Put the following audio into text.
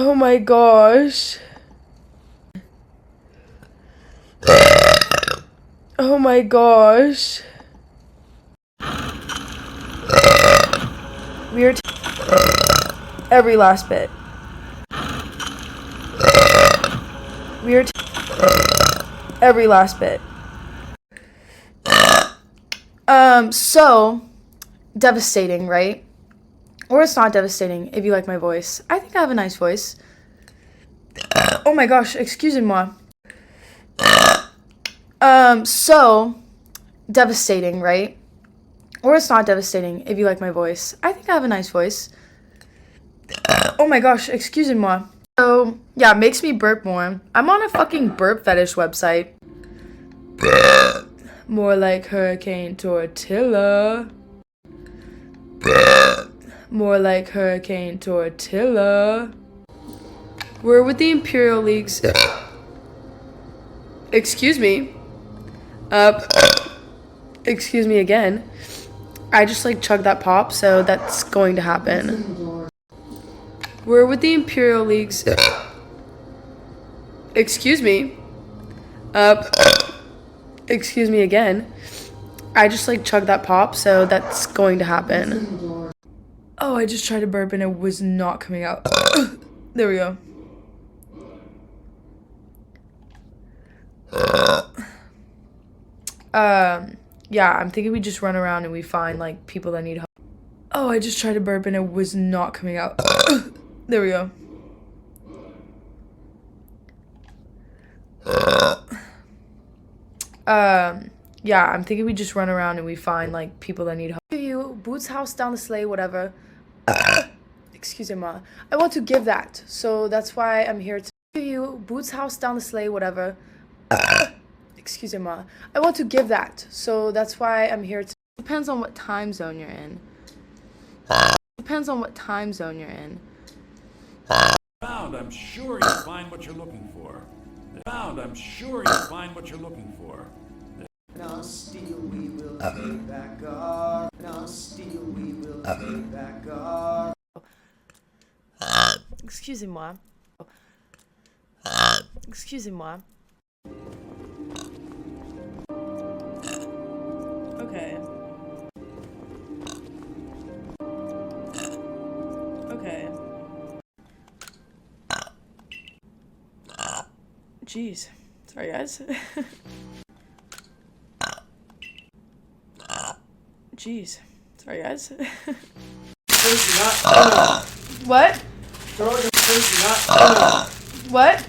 Oh my gosh. Oh my gosh. We are every last bit. We are every last bit. So devastating, right? Or it's not devastating if you like my voice. I think I have a nice voice. Oh my gosh, excusez-moi. So devastating, right? Or it's not devastating if you like my voice. I think I have a nice voice. Oh my gosh, excusez-moi. So, yeah, it makes me burp more. I'm on a fucking burp fetish website. More like Hurricane Tortilla. More like Hurricane Tortilla. We're with the Imperial Leagues. Excuse me. Excuse me again. I just like chugged that pop, so that's going to happen. We're with the Imperial Leagues. Excuse me. Excuse me again. I just like chugged that pop, so that's going to happen. Oh, I just tried to burp and it was not coming out. There we go. Yeah, I'm thinking we just run around and we find like people that need help. Oh, I just tried to burp and it was not coming out. There we go. Yeah, I'm thinking we just run around and we find like people that need help. You, Boots house down the sleigh, whatever. Excuse me, I want to give that, so that's why I'm here to you. Boots house down the sleigh, whatever. Excuse me, I want to give that, so that's why I'm here to. Depends on what time zone you're in. Depends on what time zone you're in. Found, I'm sure you'll find what you're looking for. Found, I'm sure you'll find what you're looking for. Now steal, we will take back our. Now steal, we will take back our. Excusez-moi. Excusez-moi. Okay. Okay. Jeez. Sorry, guys. Jeez. Sorry, guys. What? What?